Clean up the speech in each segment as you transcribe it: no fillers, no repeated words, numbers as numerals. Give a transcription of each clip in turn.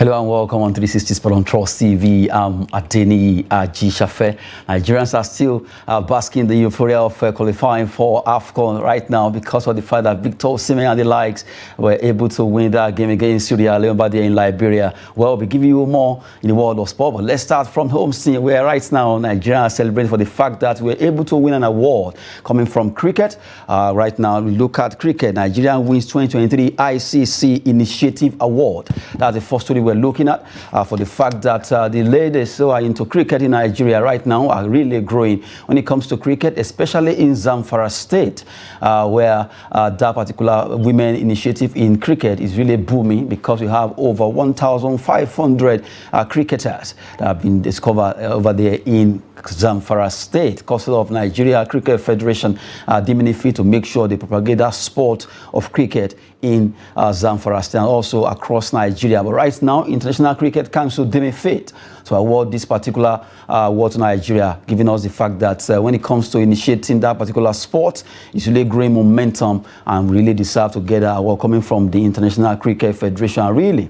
Hello and welcome on 360 Sport on Trust TV. I'm Adeni Ajishafe. Nigerians are still basking in the euphoria of qualifying for AFCON right now because of the fact that Victor Osimhen and the likes were able to win that game against Sierra Leone there in Liberia. Well, we'll be giving you more in the world of sport, but let's start from home scene where right now Nigeria are celebrating for the fact that we're able to win an award coming from cricket. Right now, we look at cricket. Nigeria wins 2023 ICC Initiative Award. That's the first story we're looking at for the fact that the ladies who are into cricket in Nigeria right now are really growing when it comes to cricket, especially in Zamfara State, where that particular women initiative in cricket is really booming because we have over 1,500 cricketers that have been discovered over there in Zamfara State. Cause of Nigeria Cricket Federation deeming it fit to make sure they propagate that sport of cricket in Zamfara State and also across Nigeria. But right now, International Cricket Council deem it fit to award this particular award to Nigeria, giving us the fact that when it comes to initiating that particular sport, it's really growing momentum and really deserve to get an award coming from the International Cricket Federation. Really,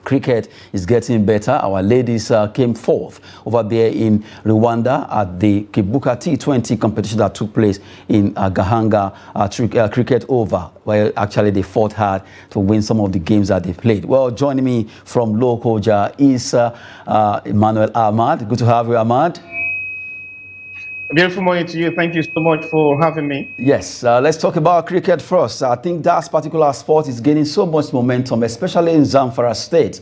cricket is getting better. Our ladies came fourth over there in Rwanda at the Kibuka T20 competition that took place in Gahanga Cricket Over, where actually they fought hard to win some of the games that they played. Well, joining me from Lokoja is Emmanuel Ahmad. Good to have you, Ahmad. Beautiful morning to you. Thank you so much for having me. Yes, let's talk about cricket first. I think that particular sport is gaining so much momentum, especially in Zamfara State,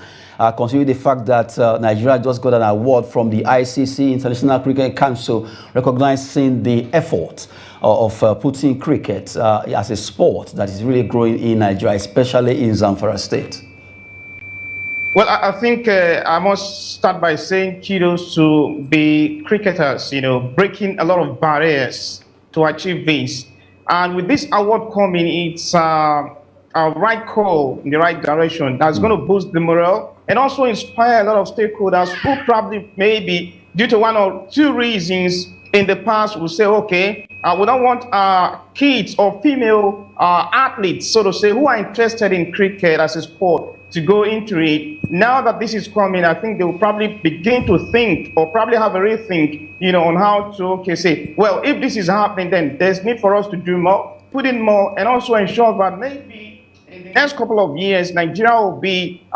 considering the fact that Nigeria just got an award from the ICC, International Cricket Council, recognizing the effort of putting cricket as a sport that is really growing in Nigeria, especially in Zamfara State. Well, I think I must start by saying kudos to the cricketers, breaking a lot of barriers to achieve this. And with this award coming, it's a right call in the right direction that's going to boost the morale and also inspire a lot of stakeholders who probably maybe due to one or two reasons in the past will say, okay, we don't want kids or female athletes, so to say, who are interested in cricket as a sport to go into it. Now that this is coming, I think they will probably begin to think or probably have a rethink, on how to, say, well, if this is happening, then there's need for us to do more, put in more, and also ensure that maybe in the next couple of years, Nigeria will be,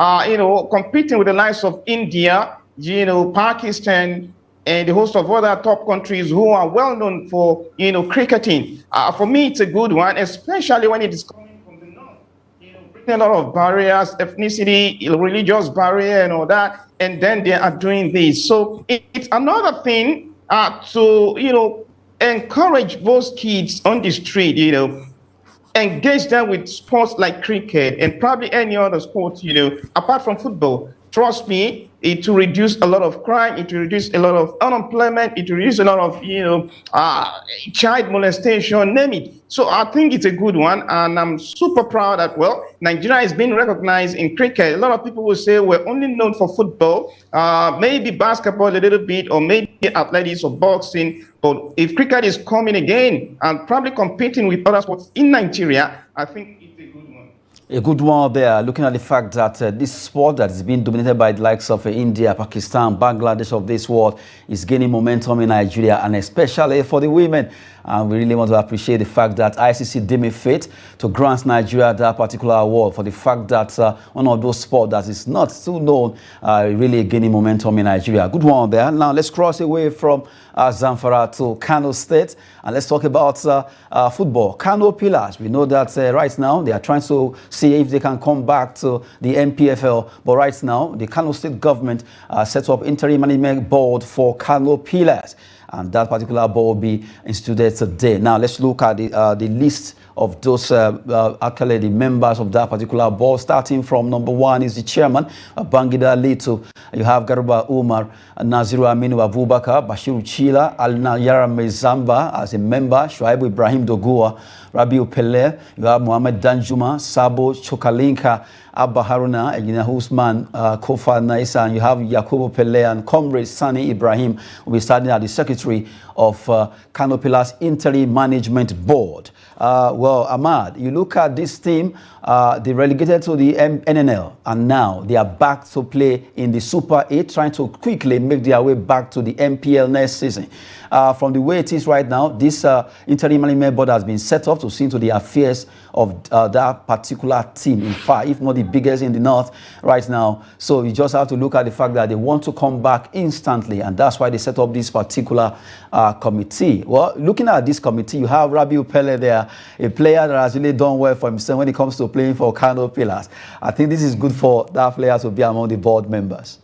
competing with the likes of India, Pakistan, and the host of other top countries who are well known for, cricketing. For me, it's a good one, especially when it is coming from the north. Breaking a lot of barriers, ethnicity, religious barrier, and all that, and then they are doing this. So it's another thing to, encourage those kids on the street, engage them with sports like cricket and probably any other sport, apart from football. Trust me, it will reduce a lot of crime, it will reduce a lot of unemployment, it will reduce a lot of, child molestation, name it. So I think it's a good one, and I'm super proud that, well, Nigeria is being recognized in cricket. A lot of people will say we're only known for football, maybe basketball a little bit, or maybe athletics or boxing. But if cricket is coming again and probably competing with other sports in Nigeria, I think it's a good one. A good one there, looking at the fact that this sport that is being dominated by the likes of India, Pakistan, Bangladesh of this world is gaining momentum in Nigeria, and especially for the women. And we really want to appreciate the fact that ICC deemed it fit to grant Nigeria that particular award for the fact that one of those sports that is not too known really gaining momentum in Nigeria. Good one there. Now let's cross away from Zamfara to Kano State, and let's talk about football. Kano Pillars, we know that right now they are trying to see if they can come back to the MPFL, but right now the Kano State government set up interim management board for Kano Pillars, and that particular board will be instituted today. Now let's look at the list of those actually the members of that particular board. Starting from number 1 is the chairman, Bangida Lito. You have Garuba Umar, Naziru Aminu Abubakar, Bashiru Chila, Al-Nayara Mezamba as a member, Shuaibu Ibrahim Dogua, Rabiu Pele. You have Muhammad Danjuma, Sabo Chokalinka, Abba Haruna, Egina Usman, Kofa Naisa, and you have Yakubu Pele and Comrade Sani Ibrahim will be starting as the secretary of Kano Pillars Interim Management Board. Well, Well, Ahmad, you look at this team, they relegated to the NNL, and now they are back to play in the Super 8, trying to quickly make their way back to the MPL next season. From the way it is right now, this interim management board has been set up to see into the affairs of that particular team, in fact, if not the biggest in the North right now. So you just have to look at the fact that they want to come back instantly, and that's why they set up this particular committee. Well, looking at this committee, you have Rabiu Pele there, a player that has really done well for himself when it comes to playing for Kano Pillars. I think this is good for that player to be among the board members.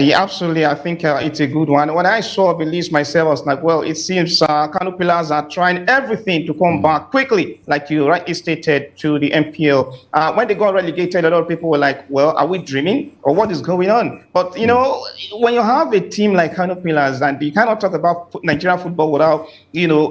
Yeah, absolutely. I think it's a good one. When I saw the list myself, I was like, well, it seems Kano Pillars are trying everything to come back quickly, like you rightly stated, to the MPL. When they got relegated, a lot of people were like, well, are we dreaming or what is going on? But, you know, when you have a team like Kano Pillars, and you cannot talk about Nigerian football without, you know,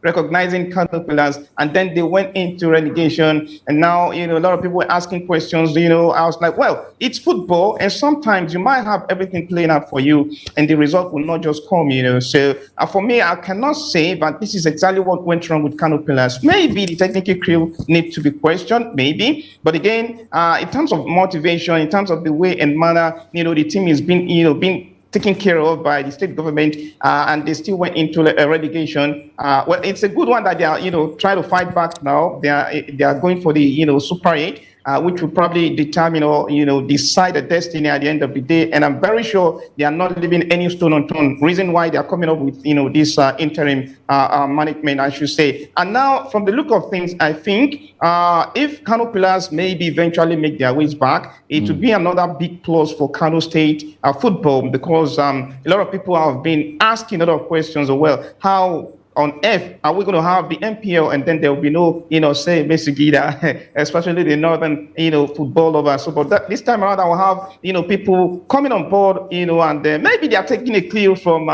recognizing Kano Pillars, and then they went into relegation, and now, you know, a lot of people were asking questions. You know, I was like, well, it's football, and sometimes you might have everything playing out for you, and the result will not just come, you know. So for me, I cannot say, but this is exactly what went wrong with Kano Pillars. Maybe the technical crew need to be questioned, maybe, but again, in terms of motivation, in terms of the way and manner, you know, the team is being taken care of by the state government, and they still went into a relegation. Well, it's a good one that they are, you know, trying to fight back now. They are going for the, you know, Super 8, which will probably determine or, you know, decide the destiny at the end of the day. And I'm very sure they are not leaving any stone unturned. Reason why they are coming up with, you know, this interim management, I should say. And now, from the look of things, I think if Kano Pillars maybe eventually make their ways back, it would be another big plus for Kano State football, because a lot of people have been asking a lot of questions. Well, how on earth are we going to have the MPL and then there will be no, you know, say basically that, especially the northern, you know, football over. So, but this time around, I will have, you know, people coming on board, you know, and maybe they are taking a clue from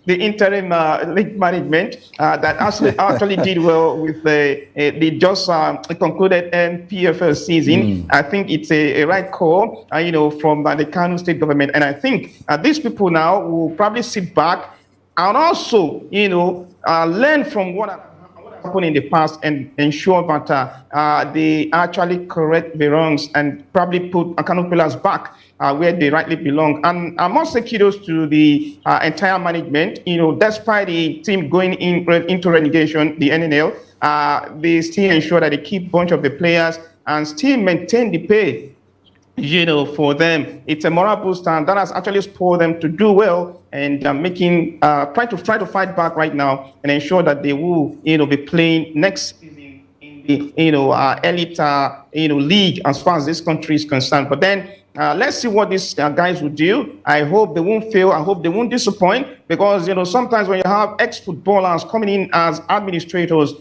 the interim league management that actually did well with the just concluded PFL season. I think it's a right call, you know, from the Kano State government, and I think these people now will probably sit back and also, you know, learn from what happened in the past and ensure that they actually correct the wrongs and probably put Kano Pillars back where they rightly belong. And I must say kudos to the entire management. You know, despite the team going into relegation, the NNL, they still ensure that they keep a bunch of the players and still maintain the pay. You know, for them, it's a moral boost, and that has actually spurred them to do well and try to fight back right now and ensure that they will, you know, be playing next season in the, you know, elite, you know, league as far as this country is concerned. But then let's see what these guys will do. I hope they won't fail. I hope they won't disappoint, because, you know, sometimes when you have ex-footballers coming in as administrators,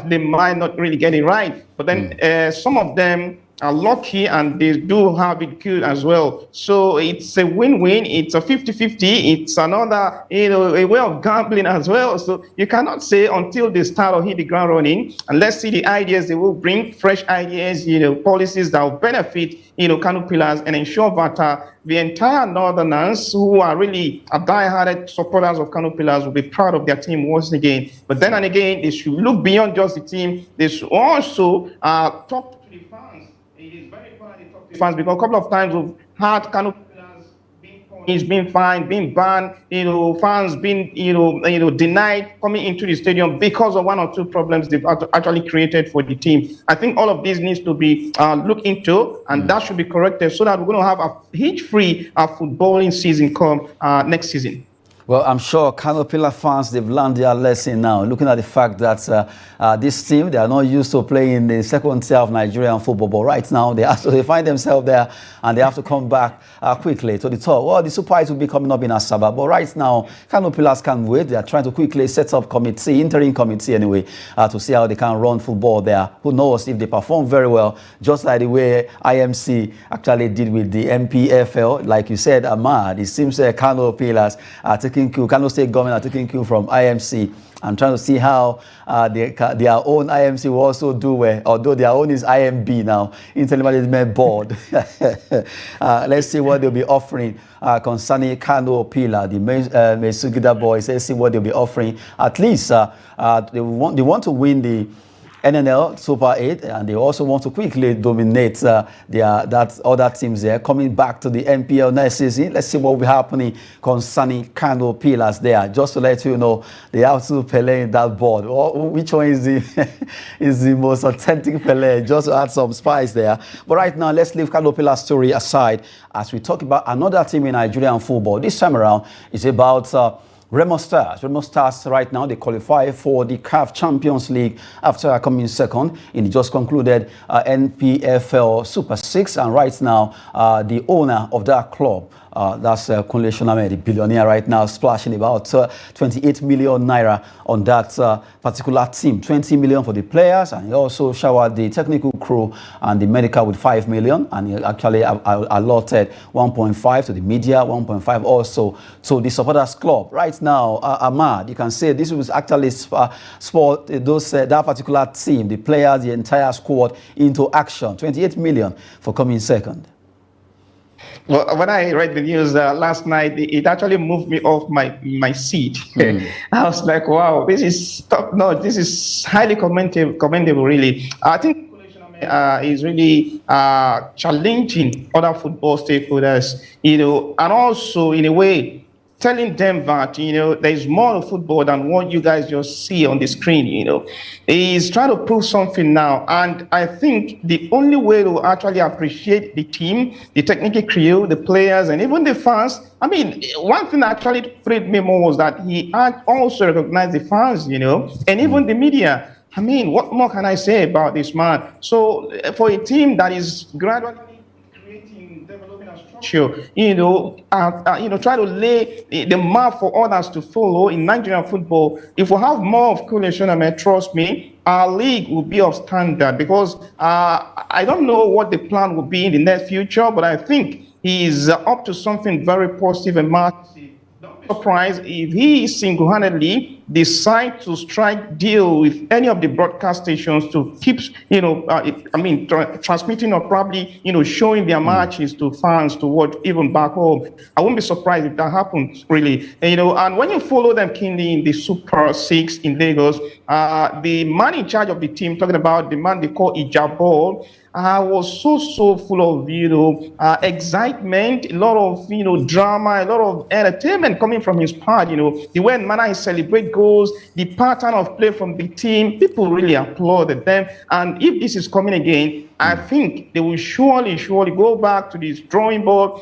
they might not really get it right. But then some of them are lucky and they do have it good as well. So it's a win-win. It's a 50-50. It's another, you know, a way of gambling as well. So you cannot say until they start or hit the ground running, and let's see the ideas they will bring, fresh ideas, you know, policies that will benefit, you know, Kano Pillars, and ensure that the entire Northerners who are really die-hard supporters of Kano Pillars will be proud of their team once again. But then and again, they should look beyond just the team. They should also talk to the fans. It is very important to talk to the fans, because a couple of times we've had Kano Pillars being punished, being fined, being banned, you know, fans being, you know, denied coming into the stadium because of one or two problems they've actually created for the team. I think all of these needs to be looked into, and that should be corrected, so that we're going to have a hitch-free footballing season come next season. Well, I'm sure Kano Pillar fans, they've learned their lesson now, looking at the fact that this team, they are not used to playing in the second tier of Nigerian football, but right now they find themselves there and they have to come back quickly to the top. Well, the Super 8 will be coming up in Asaba, but right now, Kano Pillars can't wait. They are trying to quickly set up interim committee anyway, to see how they can run football there. Who knows if they perform very well, just like the way IMC actually did with the MPFL. Like you said, Ahmad, it seems Kano Pillars are taking cue, Kano State government are taking cue from IMC. I'm trying to see how their own IMC will also do well, although their own is IMB now, Interim Management Board. Let's see what they'll be offering concerning Kano Pillar, the Mesugida boys. Let's see what they'll be offering. At least they want to win NNL Super 8, and they also want to quickly dominate that other teams there, coming back to the NPL next season. Let's see what will be happening concerning Kano Pillars there. Just to let you know, they have to Pele in that board. Which one is the is the most authentic Pele? Just to add some spice there. But right now, let's leave Kano Pillars story aside as we talk about another team in Nigerian football. This time around, it's about Remo Stars. Remo Stars right now, they qualify for the CAF Champions League after coming second in the just concluded NPFL Super 6. And right now, the owner of that club, that's Kunle Shoname, the billionaire right now, splashing about 28 million naira on that particular team. 20 million for the players, and he also showered the technical crew and the medical with 5 million, and he actually allotted 1.5 to the media, 1.5 also to the supporters club. Right now, Ahmad, you can say this was actually sport that particular team, the players, the entire squad into action. 28 million for coming second. Well, when I read the news last night, it actually moved me off my seat. I was like, wow, this is top notch. This is highly commendable, really. I think is really challenging other football stakeholders, and also in a way telling them that, there is more to football than what you guys just see on the screen, He's trying to prove something now. And I think the only way to actually appreciate the team, the technical crew, the players, and even the fans, I mean, one thing that actually thrilled me more was that he had also recognized the fans, and even the media. I mean, what more can I say about this man? So for a team that is gradually developing a structure, try to lay the mark for others to follow in Nigerian football. If we have more of Kunle Shoname, trust me, our league will be of standard, because I don't know what the plan will be in the near future, but I think he is up to something very positive and massive. Don't be surprised if he single-handedly decide to strike deal with any of the broadcast stations to keep, transmitting or probably, showing their matches to fans to watch even back home. I won't be surprised if that happens, really. And when you follow them keenly in the Super 6 in Lagos, the man in charge of the team, talking about the man they call Ijabol, was so full of, excitement, a lot of, drama, a lot of entertainment coming from his part, the way manner he celebrate goals, the pattern of play from the team, people really applauded them. And if this is coming again, I think they will surely go back to this drawing board,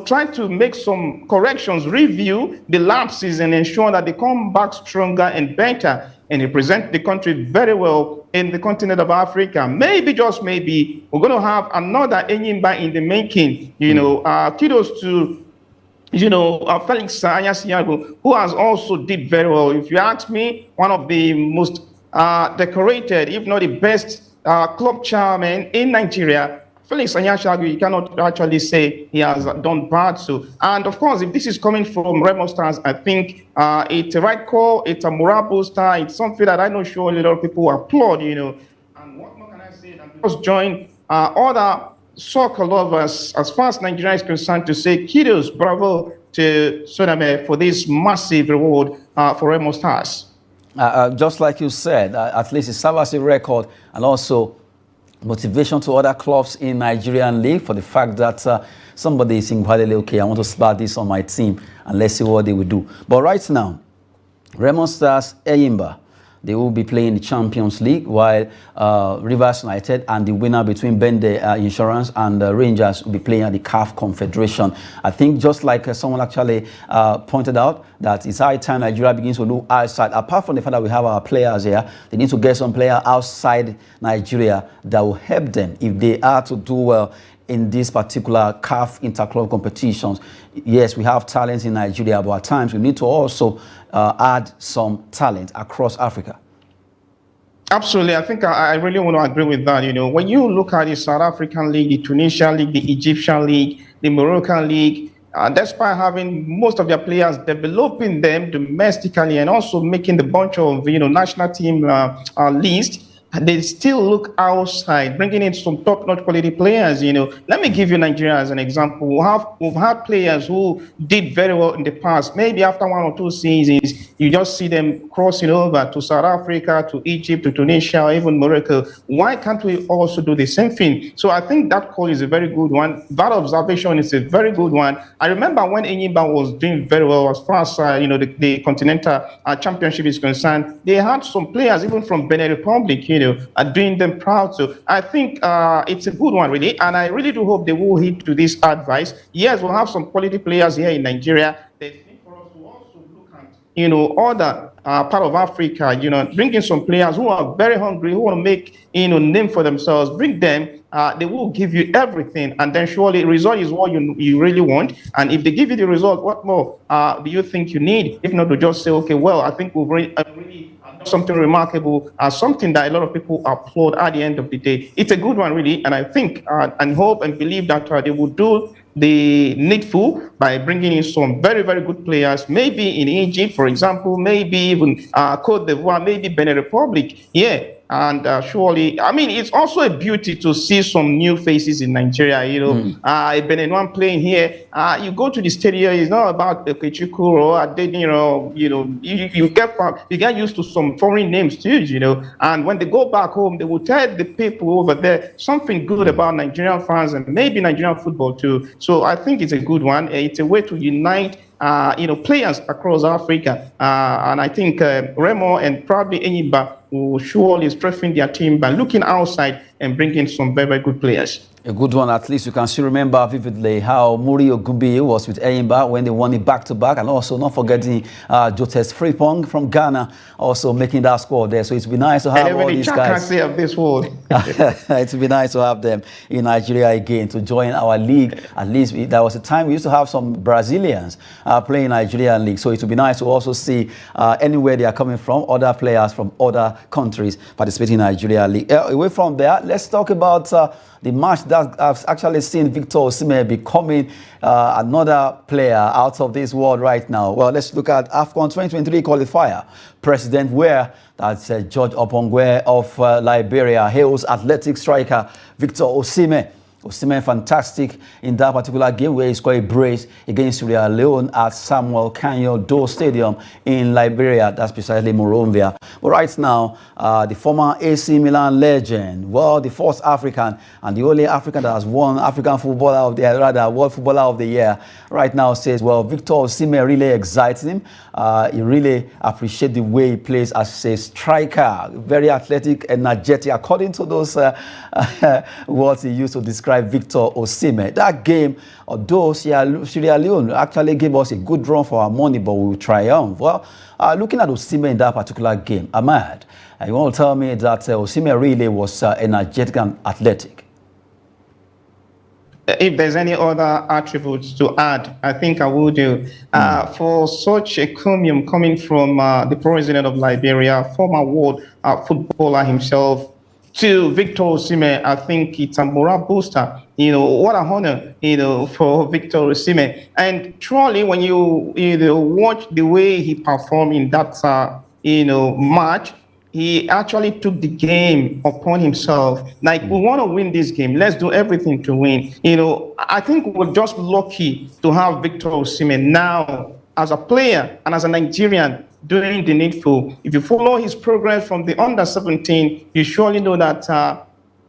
try to make some corrections, review the lapses, and ensure that they come back stronger and better and represent the country very well in the continent of Africa. Maybe, just maybe, we're going to have another Enyimba in the making. Kudos to Felix Anyasiago, who has also did very well. If you ask me, one of the most decorated, if not the best club chairman in Nigeria, Felix Anyasiago, you cannot actually say he has done bad. So, and of course, if this is coming from Remo Stars, I think it's a right call, it's a morale booster, it's something that I know sure a lot of people applaud, And what more can I say than just join other soccer lovers, as far as Nigeria is concerned, to say kudos, bravo to Shoname for this massive reward for Remo Stars. Just like you said, at least it serves as a record and also motivation to other clubs in Nigerian league for the fact that somebody is inquiringly, okay, I want to start this on my team, and let's see what they will do. But right now, Remo Stars, Enyimba, they will be playing the Champions League, while Rivers United and the winner between Bende Insurance and Rangers will be playing at the CAF Confederation. I think just like someone actually pointed out, that it's high time Nigeria begins to look outside. Apart from the fact that we have our players here, they need to get some player outside Nigeria that will help them if they are to do well in this particular CAF interclub competitions. Yes, we have talents in Nigeria, but at times we need to also add some talent across Africa. Absolutely. I think I really want to agree with that. When you look at the South African League, the Tunisian League, the Egyptian League, the Moroccan League, despite having most of their players developing them domestically and also making the bunch of national team list, they still look outside, bringing in some top-notch quality players. Let me give you Nigeria as an example. We've had players who did very well in the past. Maybe after 1 or 2 seasons, you just see them crossing over to South Africa, to Egypt, to Tunisia, or even Morocco. Why can't we also do the same thing? So I think that call is a very good one. That observation is a very good one. I remember when Enyimba was doing very well as far as the Continental Championship is concerned. They had some players even from Benin Republic, are doing them proud. So I think it's a good one, really. And I really do hope they will heed to this advice. Yes, we'll have some quality players here in Nigeria. There's need for us to also look at, other part of Africa, bring in some players who are very hungry, who want to make, name for themselves. Bring them. They will give you everything, and then surely result is what you really want. And if they give you the result, what more do you think you need? If not, to just say, okay, well, I think we've really done something remarkable, something that a lot of people applaud at the end of the day. It's a good one, really, and I think and hope and believe that they will do the needful by bringing in some very, very good players, maybe in Egypt, for example, maybe even Cote d'Ivoire, maybe Benin Republic. Yeah. And surely, I mean, it's also a beauty to see some new faces in Nigeria. A Benin playing here. You go to the stadium. It's not about Okechukwu or Adedin. You get used to some foreign names too. And when they go back home, they will tell the people over there something good about Nigerian fans and maybe Nigerian football too. So I think it's a good one. It's a way to unite players across Africa. And I think Remo and probably Enyimba will surely strengthen their team by looking outside and bringing some very, very good players. A good one, at least you can still remember vividly how Muri Ogunbiyi was with Enyimba when they won it back-to-back, and also not forgetting Jotes Frimpong from Ghana also making that squad there. So it's been nice to have all these guys. Of this world. It's been nice to have them in Nigeria again to join our league. At least there was a time we used to have some Brazilians playing Nigerian league. So it would be nice to also see anywhere they are coming from, other players from other countries participating in Nigeria league. Away from there, let's talk about the match that I've actually seen Victor Osimhen becoming another player out of this world right now. Well, let's look at AFCON 2023 qualifier. President Ware, that's George Opongwe of Liberia, hails athletic striker Victor Osimhen. Osimhen fantastic in that particular game where he scored a brace against Sierra Leone at Samuel Kanyo Doe Stadium in Liberia. That's precisely Monrovia. But right now, the former AC Milan legend, well, the first African and the only African that has won African Footballer of the Year, rather World Footballer of the Year, right now says, well, Victor Osimhen really excites him. He really appreciates the way he plays as a striker, very athletic, energetic, according to those words he used to describe Victor Osimhen. That game, although Sierra Leone actually gave us a good run for our money, but we will triumph. Well, looking at Osimhen in that particular game, Ahmad, you want to tell me that Osimhen really was energetic and athletic? If there's any other attributes to add, I think I will do. For such a comium coming from the president of Liberia, former world footballer himself, to Victor Osimhen, I think it's a morale booster. What an honor, for Victor Osimhen. And truly, when you watch the way he performed in that, match, he actually took the game upon himself. Like, we want to win this game. Let's do everything to win. I think we're just lucky to have Victor Osimhen now as a player and as a Nigerian doing the needful. If you follow his progress from the under-17, you surely know that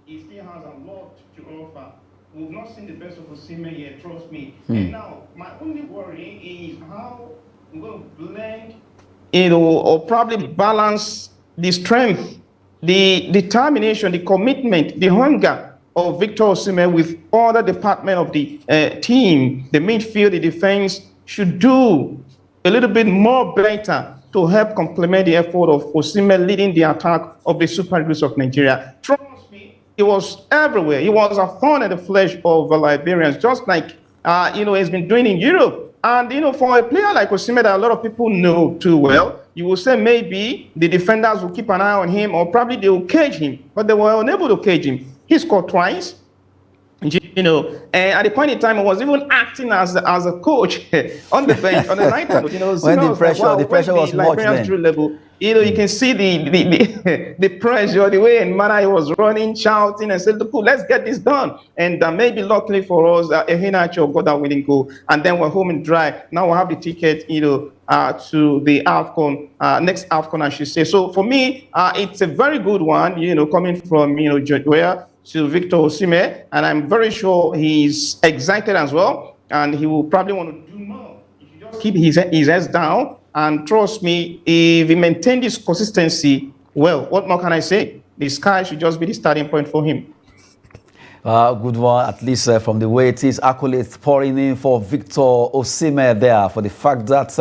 he still has a lot to offer. We've not seen the best of Osimhen yet, trust me. And now, my only worry is how we're going to blend, or probably balance the strength, the determination, the commitment, the hunger of Victor Osimhen with other department of the team. The midfield, the defense should do a little bit more better to help complement the effort of Osimhen leading the attack of the Super Eagles of Nigeria. Trust me, it was everywhere. It was a thorn in the flesh of the Liberians, just like he's been doing in Europe. And for a player like Osimhen that a lot of people know too well, you will say maybe the defenders will keep an eye on him, or probably they will cage him, but they were unable to cage him. He scored twice. And at the point in time, I was even acting as a coach on the bench, on the night. When the pressure was much then. Level, You can see the pressure, the way and manner he was running, shouting, and said, "Look, let's get this done." And maybe luckily for us, Ehenacho got that winning goal, and then we're home and dry. Now we'll have the ticket, to the AFCON, next AFCON, I should say. So for me, it's a very good one, coming from, George Weah to Victor Osimhen, and I'm very sure he's excited as well, and he will probably want to do more. If you just keep his head down, and trust me, if he maintains this consistency, well, what more can I say? The sky should just be the starting point for him. Good one, at least from the way it is. Accolades pouring in for Victor Osimhen there for the fact that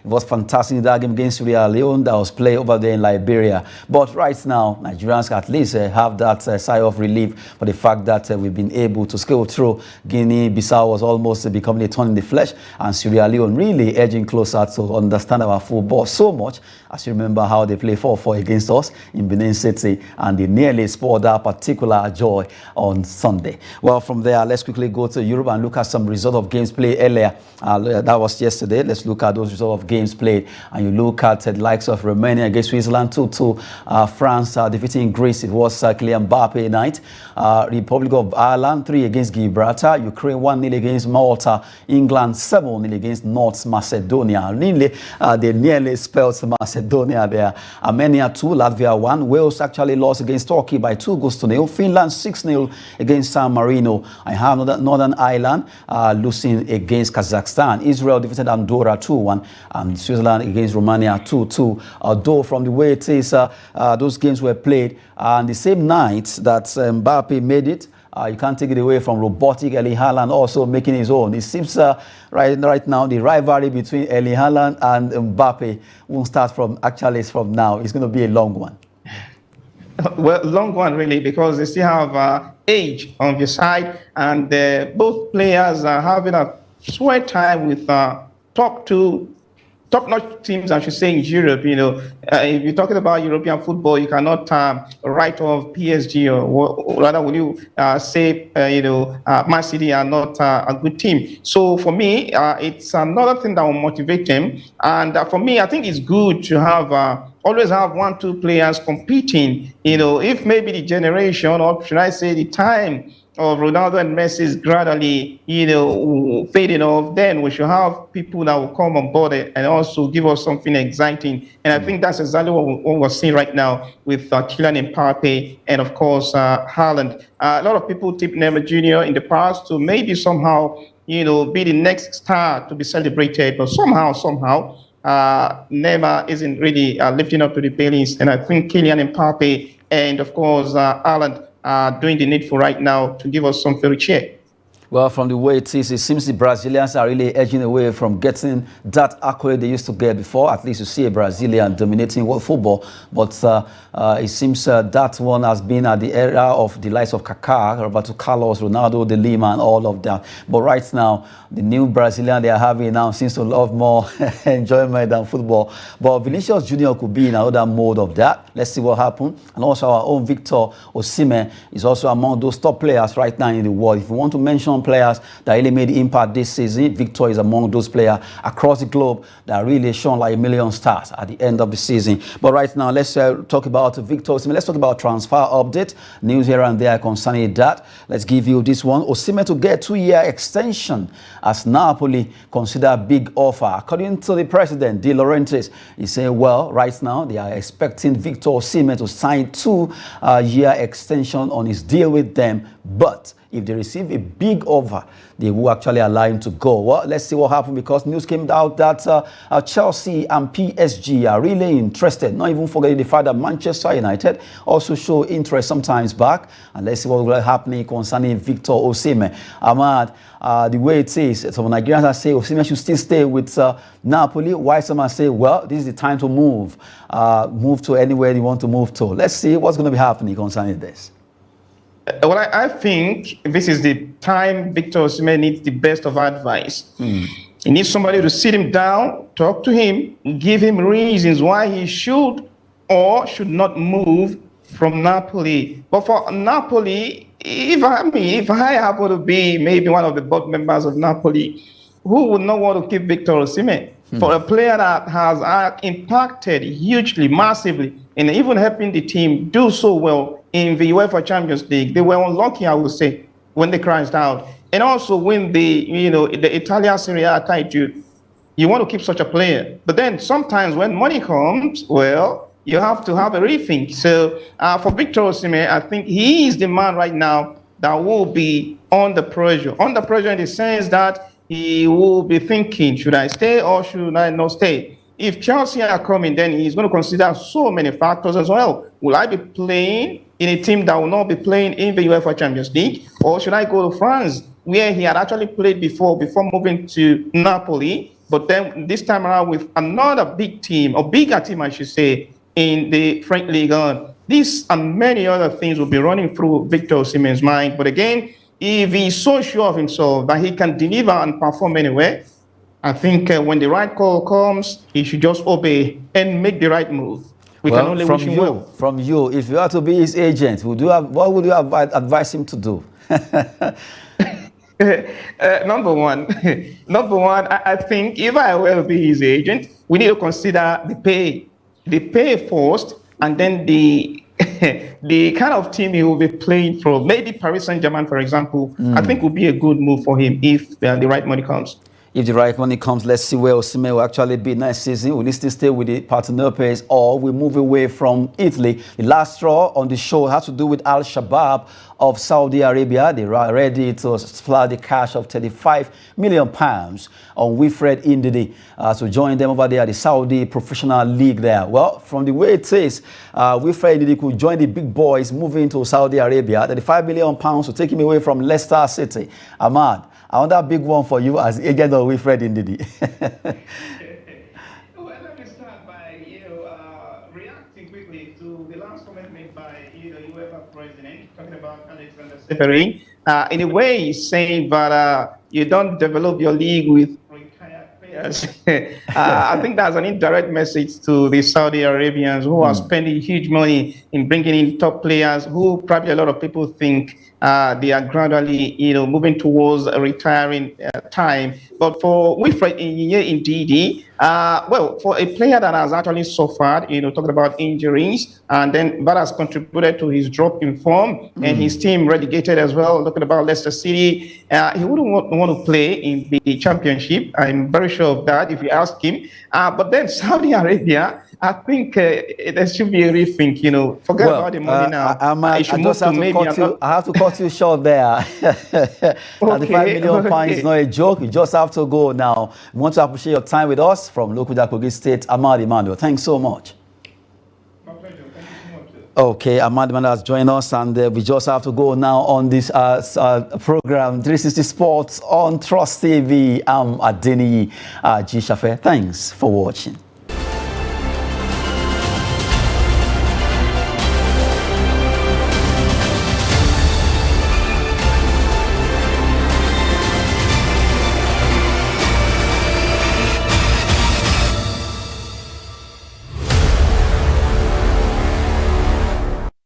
it was fantastic in that game against Sierra Leone that was played over there in Liberia. But right now, Nigerians at least have that sigh of relief for the fact that we've been able to scale through. Guinea-Bissau was almost becoming a thorn in the flesh, and Sierra Leone really edging closer to understand our football so much. As you remember how they play 4-4 against us in Benin City, and they nearly spoiled that particular joy on Sunday. Well, from there, let's quickly go to Europe and look at some result of games played earlier. That was yesterday. Let's look at those results of games played. And you look at the likes of Romania against Switzerland 2-2. France defeating Greece. It was Kylian Mbappe night. Republic of Ireland 3 against Gibraltar. Ukraine 1-0 against Malta. England 7-0 against North Macedonia. They nearly spelled Macedonia there. Armenia 2, Latvia 1. Wales actually lost against Turkey by 2-0. Finland 6-0 against San Marino. I have Northern Ireland losing against Kazakhstan. Israel defeated Andorra 2-1, and Switzerland against Romania 2-2. Although from the way it is, those games were played on the same night that Mbappe made it. You can't take it away from robotic Erling Haaland also making his own. It seems right now the rivalry between Erling Haaland and Mbappe won't start from now. It's going to be a long one. Well, long one really, because they still have age on the side, and both players are having a sweat time with top-notch teams, I should say, in Europe. If you're talking about European football, you cannot write off PSG, or rather, will you say, Man City are not a good team. So for me, it's another thing that will motivate them. And for me, I think it's good to have always have 1-2 players competing. If maybe the generation, or should I say the time of Ronaldo and Messi is gradually, fading off, then we should have people that will come on board and also give us something exciting. And I think that's exactly what we're seeing right now with Kylian Mbappe and, of course, Haaland. A lot of people tipped Neymar Jr. in the past to maybe somehow, be the next star to be celebrated, but somehow, Neymar isn't really lifting up to the billings. And I think Kylian Mbappe and, of course, Haaland doing the needful right now to give us some fairy cheer. Well, from the way it is, it seems the Brazilians are really edging away from getting that accolade they used to get before. At least you see a Brazilian dominating world football. But it seems that one has been at the era of the likes of Kaká, Roberto Carlos, Ronaldo, De Lima, and all of that. But right now, the new Brazilian they are having now seems to love more enjoyment than football. But Vinicius Junior could be in another mode of that. Let's see what happens. And also our own Victor Osimhen is also among those top players right now in the world. If you want to mention players that really made impact this season, Victor is among those players across the globe that really shone like a million stars at the end of the season. But right now, let's talk about Victor Osimhen. Let's talk about transfer update, news here and there concerning that. Let's give you this one. Osimhen to get 2-year extension as Napoli consider a big offer. According to the president, De Laurentiis, he's saying, well, right now they are expecting Victor Osimhen to sign 2-year extension on his deal with them, but if they receive a big offer, they will actually allow him to go. Well, let's see what happens, because news came out that Chelsea and PSG are really interested. Not even forgetting the fact that Manchester United also show interest sometimes back. And let's see what will happen concerning Victor Osimhen. Ahmad, the way it is, some Nigerians are saying Osimhen should still stay with Napoli, while some are saying, well, this is the time to move to anywhere you want to move to. Let's see what's going to be happening concerning this. Well, I think this is the time Victor Osimhen needs the best of advice. He needs somebody to sit him down, talk to him, give him reasons why he should or should not move from Napoli. But for Napoli, if I happen to be maybe one of the board members of Napoli, who would not want to keep Victor Osimhen? For a player that has impacted hugely, massively, and even helping the team do so well in the UEFA Champions League, they were unlucky, I would say, when they crashed out. And also win the Italian Serie A title. You want to keep such a player. But then sometimes when money comes, well, you have to have a rethink. So for Victor Osimhen, I think he is the man right now that will be under pressure. Under pressure in the sense that he will be thinking, should I stay or should I not stay? If Chelsea are coming, then he's going to consider so many factors as well. Will I be playing in a team that will not be playing in the UEFA Champions League? Or should I go to France, where he had actually played before moving to Napoli? But then this time around with another big team, or bigger team, I should say, in the French League 1. These and many other things will be running through Victor Osimhen's mind. But again, if he's so sure of himself that he can deliver and perform anywhere, I think when the right call comes, he should just obey and make the right move. We can only wish him well. From you, if you are to be his agent, what would you advise him to do? Number one, I think if I will be his agent, we need to consider the pay first, and then the the kind of team he will be playing for. Maybe Paris Saint-Germain, for example, I think would be a good move for him if the right money comes. If the right money comes, let's see where Osimhen will actually be next season. Will he still stay with the Partenope, or we move away from Italy? The last straw on the show has to do with Al Shabaab of Saudi Arabia. They are ready to splash the cash of £35 million on Wilfred Ndidi to join them over there at the Saudi Professional League there. Well, from the way it is, Wilfred Ndidi could join the big boys moving to Saudi Arabia. £35 million to take him away from Leicester City. Ahmad, another big one for you as agent of Wilfred Ndidi. Well, let me start by reacting quickly to the last comment made by UEFA president talking about Alexander Seferin. In a way, he's saying that you don't develop your league with retired players. I think that's an indirect message to the Saudi Arabians who are spending huge money in bringing in top players who probably a lot of people think they are gradually, moving towards a retiring time. But for Wilfred Ndidi, well, for a player that has actually suffered, talking about injuries, and then that has contributed to his drop in form, and his team relegated as well, talking about Leicester City, he wouldn't want to play in the championship. I'm very sure of that if you ask him. But then Saudi Arabia, I think there should be a rethink, forget about the money now. I have to cut you short there. £35 million is not a joke. You just have to go now. We want to appreciate your time with us from Lokoja, Kogi State, Ahmad Emmanuel. Thanks so much. My pleasure. Thank you so much. Okay, Ahmad Emmanuel has joined us, and we just have to go now on this program, 360 Sports on Trust TV. I'm Adeni G. Shafe. Thanks for watching.